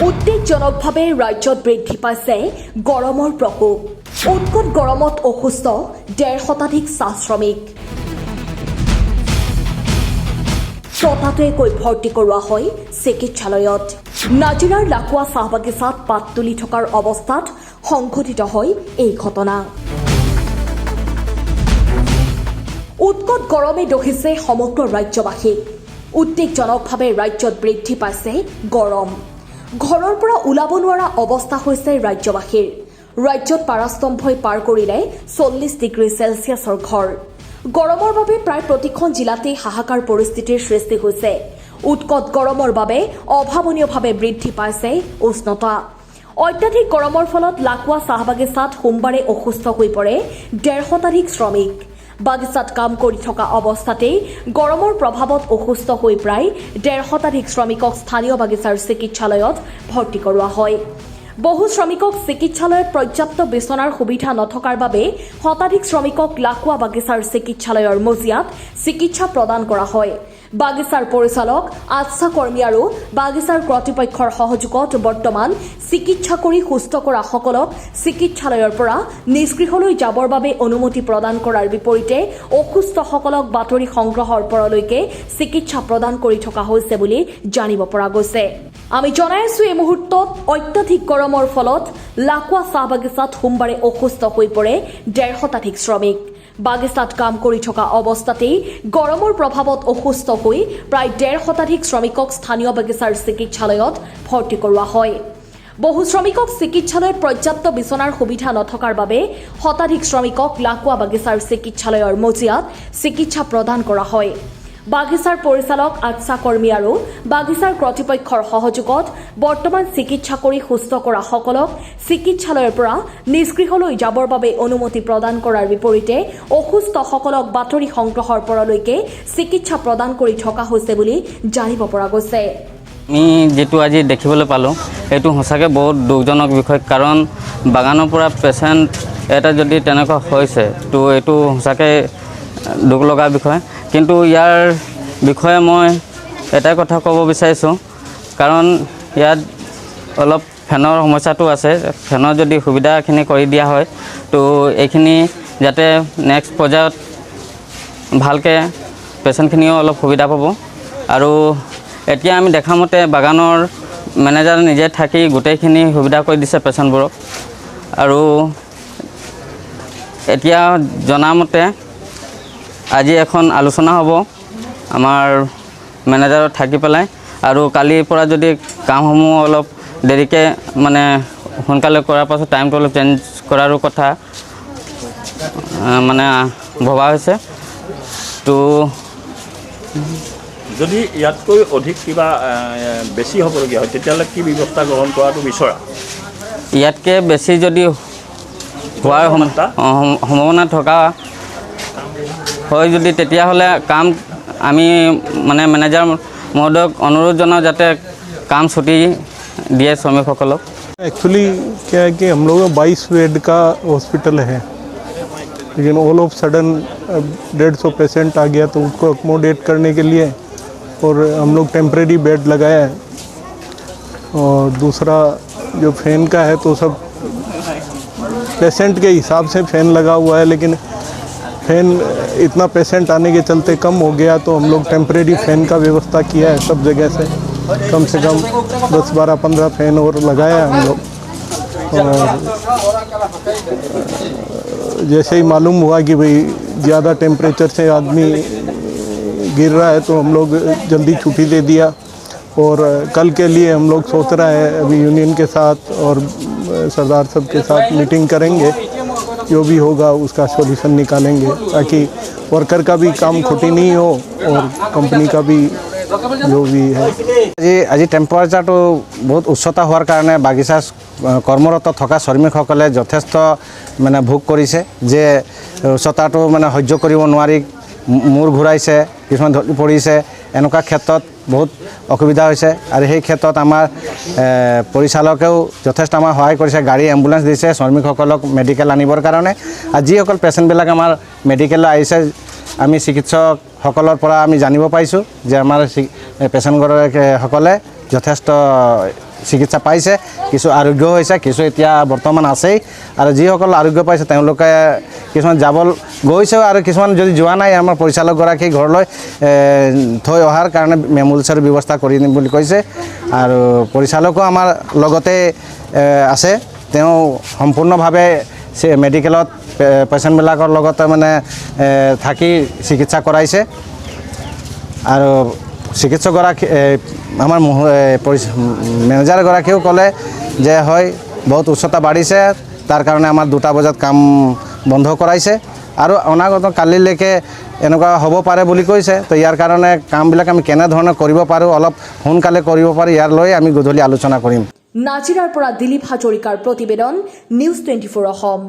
উদ্বেগজনকভাৱে ৰাজ্যত বৃদ্ধি পাইছে গৰমৰ প্ৰকোপ। উৎকট গৰমত অসুস্থ ১৫০ শতাধিক চাহ শ্ৰমিক। ছটাকৈ ভৰ্তি কৰোৱা হয় চিকিৎসালয়ত। নাজিৰাৰ লাকুৱা চাহ বাগিচাত পাত তুলি থকাৰ অৱস্থাত সংঘটিত হয় এই ঘটনা। উৎকট গৰমে দহিছে সমগ্ৰ ৰাজ্যবাসীক। উদ্বেগজনকভাৱে ৰাজ্যত বৃদ্ধি পাইছে গৰম। ঘৰৰ পৰা ওলাব নোৱাৰা অৱস্থা হৈছে ৰাজ্যবাসীৰ। ৰাজ্যত পাৰাস্তম্ভই পাৰ কৰিলে ৪০ ডিগ্ৰী চেলছিয়াছৰ ঘৰ। গৰমৰ বাবে প্ৰায় প্ৰতিখন জিলাতে হাহাকাৰ পৰিস্থিতিৰ সৃষ্টি হৈছে। উৎকট গৰমৰ বাবে অভাৱনীয়ভাৱে বৃদ্ধি পাইছে উষ্ণতা। অত্যাধিক গৰমৰ ফলত লাকুৱা চাহ বাগিচাত সোমবাৰে অসুস্থ হৈ পৰে ১৫০ শতাধিক শ্ৰমিক। বাগিচাত কাম কৰি থকা অৱস্থাতেই গৰমৰ প্ৰভাৱত অসুস্থ হৈ প্ৰায় ১৫০ শতাধিক শ্ৰমিকক স্থানীয় বাগিচাৰ চিকিৎসালয়ত ভৰ্তি কৰোৱা হয়। বহু শ্ৰমিকক চিকিৎসালয়ত পৰ্যাপ্ত বিচনাৰ সুবিধা নথকাৰ বাবে শতাধিক শ্ৰমিকক লাকুৱা বাগিচাৰ চিকিৎসালয়ৰ মজিয়াত চিকিৎসা প্ৰদান কৰা হয়। বাগিচাৰ পৰিচালক, আশা কৰ্মী আৰু বাগিচাৰ কৰ্তৃপক্ষৰ সহযোগত বৰ্তমান চিকিৎসা কৰি সুস্থ কৰাসকলক চিকিৎসালয়ৰ পৰা নিষ্গৃহলৈ যাবৰ বাবে অনুমতি প্ৰদান কৰাৰ বিপৰীতে অসুস্থসকলক বাতৰি সংগ্ৰহৰ পৰলৈকে চিকিৎসা প্ৰদান কৰি থকা হৈছে বুলি জানিব পৰা গৈছে। আমি জনাই আছো এই মুহূৰ্তত অত্যাধিক গৰমৰ ফলত লাকুৱা চাহ বাগিচাত সোমবাৰে অসুস্থ হৈ পৰে ১৫০ শতাধিক শ্ৰমিক। বাগিচাত কাম কৰি থকা অৱস্থাতেই গৰমৰ প্ৰভাৱত অসুস্থ হৈ প্ৰায় ১৫০ শতাধিক শ্ৰমিকক স্থানীয় বাগিচাৰ চিকিৎসালয়ত ভৰ্তি কৰোৱা হয়। বহু শ্ৰমিকক চিকিৎসালয়ত পৰ্যাপ্ত বিচনাৰ সুবিধা নথকাৰ বাবে শতাধিক শ্ৰমিকক লাকুৱা বাগিচাৰ চিকিৎসালয়ৰ মজিয়াত চিকিৎসা প্ৰদান কৰা হয়। বাগিচাৰ পৰিচালক, আশা কৰ্মী আৰু বাগিচাৰ কৰ্তৃপক্ষৰ সহযোগত বৰ্তমান চিকিৎসা কৰি সুস্থ কৰাসকলক চিকিৎসালয়ৰ পৰা নিষ্গৃহলৈ যাবৰ বাবে অনুমতি প্ৰদান কৰাৰ বিপৰীতে অসুস্থসকলক বাতৰি সংগ্ৰহৰ পৰলৈকে চিকিৎসা প্ৰদান কৰি থকা হৈছে বুলি জানিব পৰা গৈছে। আমি যেটো আজি দেখিবলৈ পালোঁ এইটো সঁচাকৈ বহুত দুখজনক বিষয়। কাৰণ বাগানৰ পৰা পেচেণ্ট এটা যদি তেনেকুৱা হৈছে তো এইটো সঁচাকৈ দুখ লগা বিষয়। কিন্তু ইয়াৰ বিষয়ে মই এটাই কথা ক'ব বিচাৰিছোঁ, কাৰণ ইয়াত অলপ ফেনৰ সমস্যাটো আছে। ফেনৰ যদি সুবিধাখিনি কৰি দিয়া হয় তো এইখিনি যাতে নেক্সট পৰ্যায়ত ভালকৈ পেচেণ্টখিনিও অলপ সুবিধা পাব। আৰু এতিয়া আমি দেখা মতে বাগানৰ মেনেজাৰ নিজে থাকি গোটেইখিনি সুবিধা কৰি দিছে পেচেণ্টবোৰক। আৰু এতিয়া জনামতে আজি এখন আলোচনা হ'ব আমাৰ মেনেজাৰত থাকি পেলাই, আৰু কালিৰ পৰা যদি কামসমূহ অলপ দেৰিকৈ মানে সোনকালে কৰাৰ পাছত টাইমটো অলপ চেঞ্জ কৰাৰো কথা মানে ভবা হৈছে। তো যদি ইয়াতকৈ অধিক কিবা বেছি হ'বলগীয়া হয় তেতিয়াহ'লে কি ব্যৱস্থা গ্ৰহণ কৰাটো বিচৰা? ইয়াতকৈ বেছি যদি হোৱাৰ সম্ভাৱনা থকা হয় যদি তেতিয়াহ'লে কাম আমি মানে মেনেজাৰ মহোদয়ক অনুৰোধ জনাওঁ যাতে কাম ছুটি দিয়ে শ্ৰমিকসকলক। एक्चुअली क्या है कि हम लोग 22 बेड का हॉस्पिटल है, लेकिन ऑल ऑफ सडन 150 पेशेंट आ गया तो उसको अकोमोडेट करने के लिए और हम लोग टेम्परेरी बेड लगाया है। और दूसरा जो फैन का है तो सब पेशेंट के हिसाब से फ़ैन लगा हुआ है, लेकिन फ़ैन इतना पेशेंट आने के चलते कम हो गया तो हम लोग टेम्परेरी फ़ैन का व्यवस्था किया है। सब जगह से कम 10, 12, 15 फ़ैन और लगाया है हम लोग। और जैसे ही मालूम हुआ कि भाई ज़्यादा टेम्परेचर से आदमी गिर रहा है तो हम लोग जल्दी छुट्टी दे दिया। और कल के लिए हम लोग सोच रहे हैं अभी यूनियन के साथ और सरदार साहब के साथ मीटिंग करेंगे, जो भी होगा उसका सॉल्यूशन निकालेंगे ताकि वर्कर का भी काम खोटी नहीं हो और कंपनी का भी जो भी है। আজি টেম্পাৰেচাৰটো বহুত উচ্চতা হোৱাৰ কাৰণে বাগিচা কৰ্মৰত থকা শ্ৰমিকসকলে যথেষ্ট মানে ভোগ কৰিছে, যে উচ্চতাটো মানে সহ্য কৰিব নোৱাৰি মূৰ ঘূৰাইছে, কিছুমান ঢলি পৰিছে। এনেকুৱা ক্ষেত্ৰত বহুত অসুবিধা হৈছে। আৰু সেই ক্ষেত্ৰত আমাৰ পৰিচালকেও যথেষ্ট আমাৰ সহায় কৰিছে, গাড়ী এম্বুলেঞ্চ দিছে শ্ৰমিকসকলক মেডিকেল আনিবৰ কাৰণে। আৰু যিসকল পেচেণ্টবিলাক আমাৰ মেডিকেললৈ আহিছে আমি চিকিৎসকসকলৰ পৰা আমি জানিব পাৰিছোঁ যে আমাৰ পেচেণ্টসকলে যথেষ্ট চিকিৎসা পাইছে, কিছু আৰোগ্য হৈছে, কিছু এতিয়া বৰ্তমান আছেই। আৰু যিসকল আৰোগ্য পাইছে তেওঁলোকে কিছুমান যাব গৈছে আৰু কিছুমান যদি যোৱা নাই আমাৰ পৰিচালকগৰাকী ঘৰলৈ থৈ অহাৰ কাৰণে এম্বুলেন্সৰ ব্যৱস্থা কৰি দিম বুলি কৈছে। আৰু পৰিচালকো আমাৰ লগতে আছে, তেওঁ সম্পূৰ্ণভাৱে মেডিকেলত পেচেণ্টবিলাকৰ লগতে মানে থাকি চিকিৎসা কৰাইছে। আৰু চিকিৎসকগৰাকী আমাৰ মেনেজাৰগৰাকীয়েও ক'লে যে হয় বহুত উচ্চতা বাঢ়িছে, তাৰ কাৰণে আমাৰ 2টা বজাত কাম বন্ধ কৰাইছে আৰু অনাগত কালিলৈকে এনেকুৱা হ'ব পাৰে বুলি কৈছে। তো ইয়াৰ কাৰণে কামবিলাক আমি কেনেধৰণে কৰিব পাৰোঁ, অলপ সোনকালে কৰিব পাৰোঁ, ইয়াৰ লৈ আমি গধূলি আলোচনা কৰিম। নাজিৰাৰ পৰা দিলীপ হাজৰিকাৰ প্ৰতিবেদন, নিউজ 24 অসম।